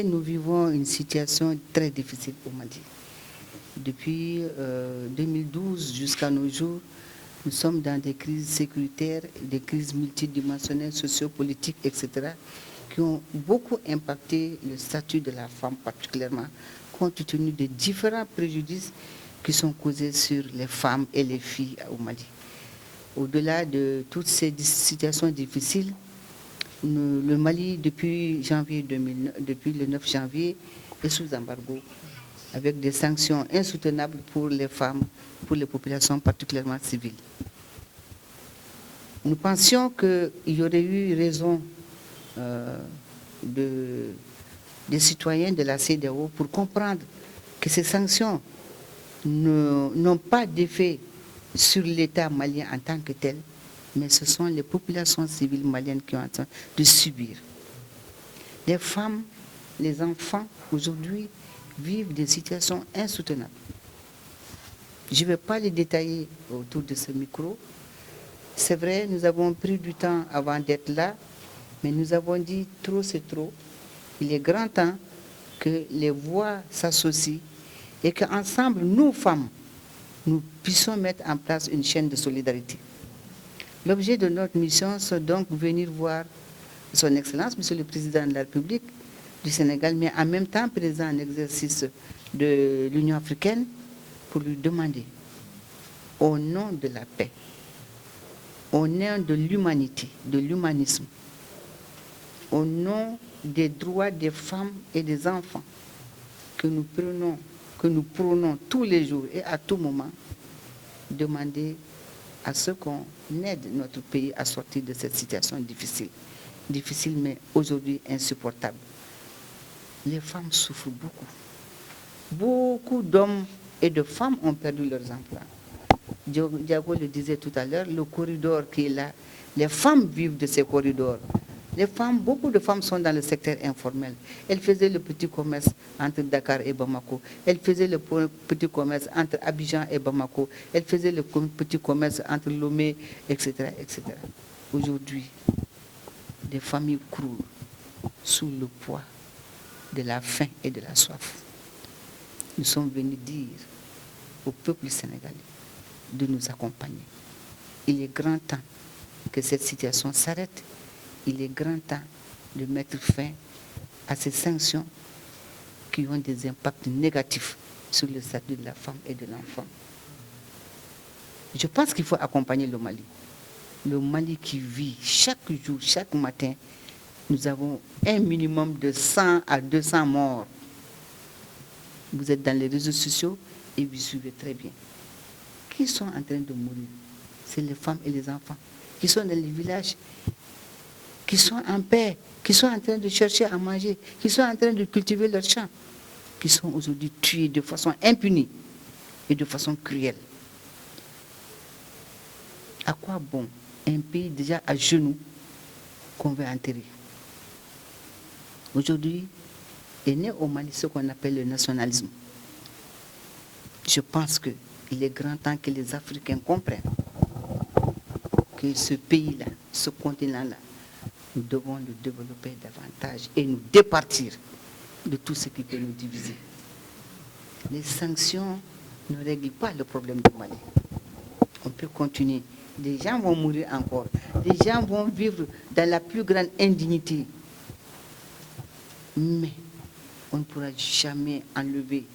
Nous vivons une situation très difficile au Mali. Depuis 2012 jusqu'à nos jours, nous sommes dans des crises sécuritaires, des crises multidimensionnelles, sociopolitiques, etc., qui ont beaucoup impacté le statut de la femme particulièrement, compte tenu des différents préjudices qui sont causés sur les femmes et les filles au Mali. Au-delà de toutes ces situations difficiles, le Mali, depuis le 9 janvier, est sous embargo, avec des sanctions insoutenables pour les femmes, pour les populations particulièrement civiles. Nous pensions qu'il y aurait eu raison des citoyens de la CEDEAO pour comprendre que ces sanctions n'ont pas d'effet sur l'État malien en tant que tel, mais ce sont les populations civiles maliennes qui ont en train de subir. Les femmes, les enfants, aujourd'hui, vivent des situations insoutenables. Je ne vais pas les détailler autour de ce micro. C'est vrai, nous avons pris du temps avant d'être là, mais nous avons dit trop c'est trop. Il est grand temps que les voix s'associent et qu'ensemble, nous, femmes, nous puissions mettre en place une chaîne de solidarité. L'objet de notre mission, c'est donc venir voir son Excellence, Monsieur le Président de la République du Sénégal, mais en même temps président en exercice de l'Union africaine, pour lui demander, au nom de la paix, au nom de l'humanité, de l'humanisme, au nom des droits des femmes et des enfants que nous prônons tous les jours et à tout moment, demander à ce qu'on aide notre pays à sortir de cette situation difficile. Difficile, mais aujourd'hui insupportable. Les femmes souffrent beaucoup. Beaucoup d'hommes et de femmes ont perdu leurs emplois. Diago le disait tout à l'heure, le corridor qui est là, les femmes vivent de ces corridors. Les femmes, beaucoup de femmes sont dans le secteur informel. Elles faisaient le petit commerce entre Dakar et Bamako. Elles faisaient le petit commerce entre Abidjan et Bamako. Elles faisaient le petit commerce entre Lomé, etc., etc. Aujourd'hui, des familles croulent sous le poids de la faim et de la soif. Nous sommes venus dire au peuple sénégalais de nous accompagner. Il est grand temps que cette situation s'arrête. Il est grand temps de mettre fin à ces sanctions qui ont des impacts négatifs sur le statut de la femme et de l'enfant. Je pense qu'il faut accompagner le Mali. Le Mali qui vit chaque jour, chaque matin, nous avons un minimum de 100 à 200 morts. Vous êtes dans les réseaux sociaux et vous suivez très bien. Qui sont en train de mourir? C'est les femmes et les enfants qui sont dans les villages, qui sont en paix, qui sont en train de chercher à manger, qui sont en train de cultiver leurs champs, qui sont aujourd'hui tués de façon impunie et de façon cruelle. À quoi bon un pays déjà à genoux qu'on veut enterrer? Aujourd'hui, est né au Mali ce qu'on appelle le nationalisme. Je pense qu'il est grand temps que les Africains comprennent que ce pays-là, ce continent-là, nous devons le développer davantage et nous départir de tout ce qui peut nous diviser. Les sanctions ne règlent pas le problème du Mali. On peut continuer. Des gens vont mourir encore. Des gens vont vivre dans la plus grande indignité. Mais on ne pourra jamais enlever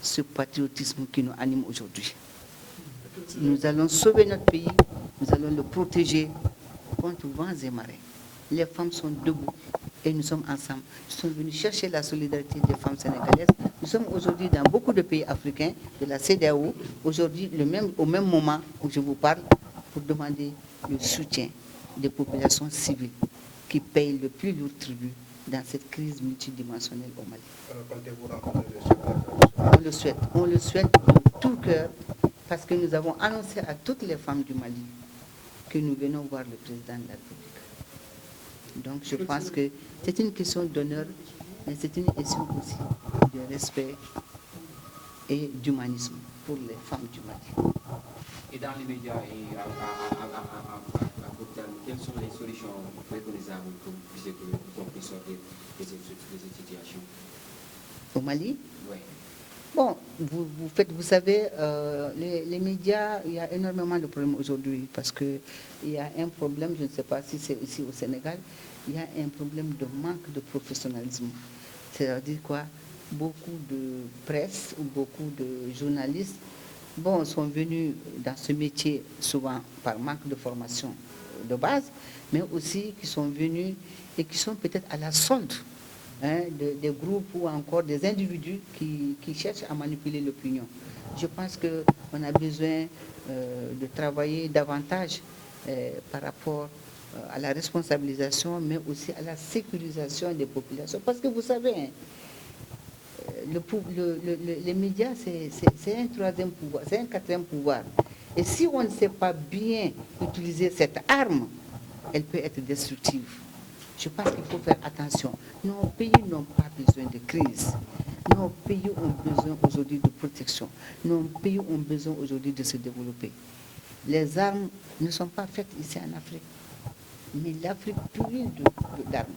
ce patriotisme qui nous anime aujourd'hui. Nous allons sauver notre pays, nous allons le protéger contre vents et marées. Les femmes sont debout et nous sommes ensemble. Nous sommes venus chercher la solidarité des femmes sénégalaises. Nous sommes aujourd'hui dans beaucoup de pays africains, de la CEDEAO, aujourd'hui au même moment où je vous parle, pour demander le soutien des populations civiles qui payent le plus lourd tribut dans cette crise multidimensionnelle au Mali. On le souhaite de tout cœur, parce que nous avons annoncé à toutes les femmes du Mali que nous venons voir le président de la République. Donc je pense que c'est une question d'honneur, mais c'est une question aussi de respect et d'humanisme pour les femmes du Mali. Et dans les médias et à quelles sont les solutions préconisables pour qu'on puisse sortir de cette situation? Au Mali? Oui. Bon, vous savez, les médias, il y a énormément de problèmes aujourd'hui parce qu'il y a un problème, je ne sais pas si c'est ici au Sénégal, il y a un problème de manque de professionnalisme. C'est-à-dire quoi? Beaucoup de presse ou beaucoup de journalistes sont venus dans ce métier souvent par manque de formation de base, mais aussi qui sont venus et qui sont peut-être à la solde des groupes ou encore des individus qui cherchent à manipuler l'opinion. Je pense qu'on a besoin de travailler davantage par rapport à la responsabilisation, mais aussi à la sécurisation des populations. Parce que vous savez, les médias, c'est un troisième pouvoir, c'est un quatrième pouvoir. Et si on ne sait pas bien utiliser cette arme, elle peut être destructive. Je pense qu'il faut faire attention. Nos pays n'ont pas besoin de crise. Nos pays ont besoin aujourd'hui de protection. Nos pays ont besoin aujourd'hui de se développer. Les armes ne sont pas faites ici en Afrique. Mais l'Afrique brûle d'armes.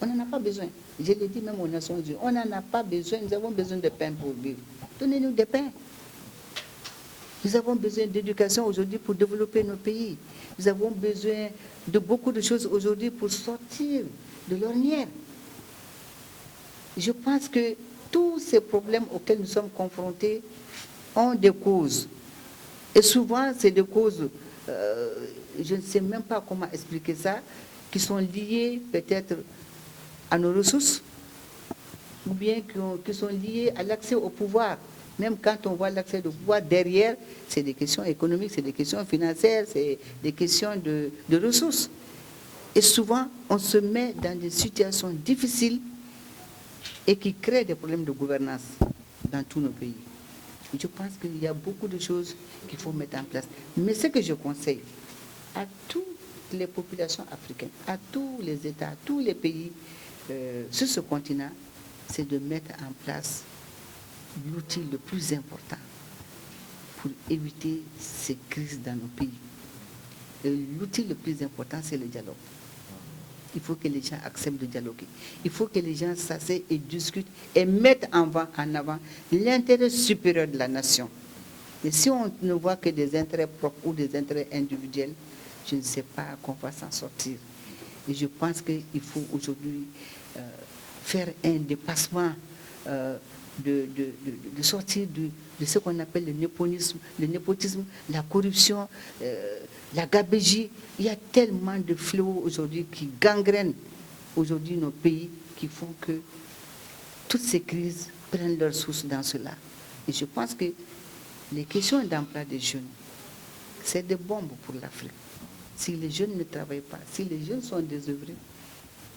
On n'en a pas besoin. Je l'ai dit même aux Nations Unies. On n'en a pas besoin. Nous avons besoin de pain pour vivre. Donnez-nous des pains. Nous avons besoin d'éducation aujourd'hui pour développer nos pays. Nous avons besoin de beaucoup de choses aujourd'hui pour sortir de l'ornière. Je pense que tous ces problèmes auxquels nous sommes confrontés ont des causes. Et souvent, c'est des causes, je ne sais même pas comment expliquer ça, qui sont liées peut-être à nos ressources, ou bien qui sont liées à l'accès au pouvoir. Même quand on voit l'accès au pouvoir, derrière, c'est des questions économiques, c'est des questions financières, c'est des questions de ressources. Et souvent, on se met dans des situations difficiles et qui créent des problèmes de gouvernance dans tous nos pays. Je pense qu'il y a beaucoup de choses qu'il faut mettre en place. Mais ce que je conseille à toutes les populations africaines, à tous les États, à tous les pays sur ce continent, c'est de mettre en place l'outil le plus important pour éviter ces crises dans nos pays. L'outil le plus important, c'est le dialogue. Il faut que les gens acceptent de dialoguer. Il faut que les gens s'asseyent et discutent et mettent en avant l'intérêt supérieur de la nation. Mais si on ne voit que des intérêts propres ou des intérêts individuels, je ne sais pas qu'on va s'en sortir. Et je pense qu'il faut aujourd'hui faire un dépassement, de sortir de ce qu'on appelle le népotisme, la corruption, la gabegie. Il y a tellement de fléaux aujourd'hui qui gangrènent aujourd'hui nos pays, qui font que toutes ces crises prennent leur source dans cela. Et je pense que les questions d'emploi des jeunes, c'est des bombes pour l'Afrique. Si les jeunes ne travaillent pas, si les jeunes sont désœuvrés,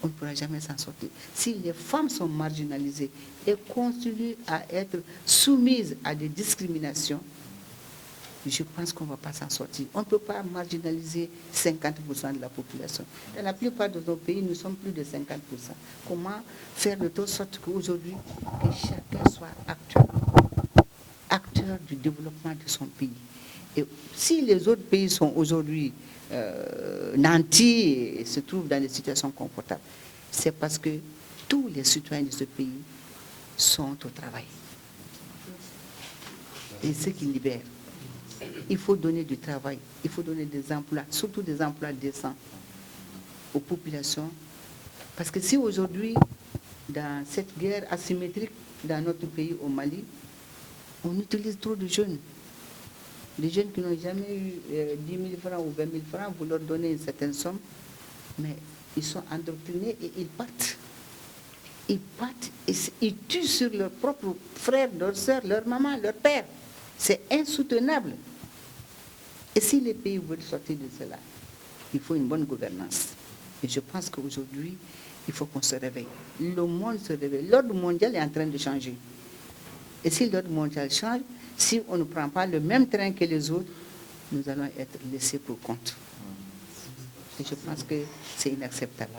on ne pourra jamais s'en sortir. Si les femmes sont marginalisées et continuent à être soumises à des discriminations, je pense qu'on ne va pas s'en sortir. On ne peut pas marginaliser 50% de la population. Dans la plupart de nos pays, nous sommes plus de 50%. Comment faire de telle sorte qu'aujourd'hui, que chacun soit acteur du développement de son pays. Et si les autres pays sont aujourd'hui nantis et se trouvent dans des situations confortables, c'est parce que tous les citoyens de ce pays sont au travail. Et ce qui libère. Il faut donner du travail, il faut donner des emplois, surtout des emplois décents aux populations. Parce que si aujourd'hui, dans cette guerre asymétrique dans notre pays, au Mali, on utilise trop de jeunes. Les jeunes qui n'ont jamais eu 10 000 francs ou 20 000 francs, vous leur donnez une certaine somme, mais ils sont endoctrinés et ils partent. Ils partent et ils tuent sur leurs propres frères, leurs soeurs, leur maman, leur père. C'est insoutenable. Et si les pays veulent sortir de cela, il faut une bonne gouvernance. Et je pense qu'aujourd'hui, il faut qu'on se réveille. Le monde se réveille. L'ordre mondial est en train de changer. Et si l'ordre mondial change, si on ne prend pas le même train que les autres, nous allons être laissés pour compte. Et je pense que c'est inacceptable.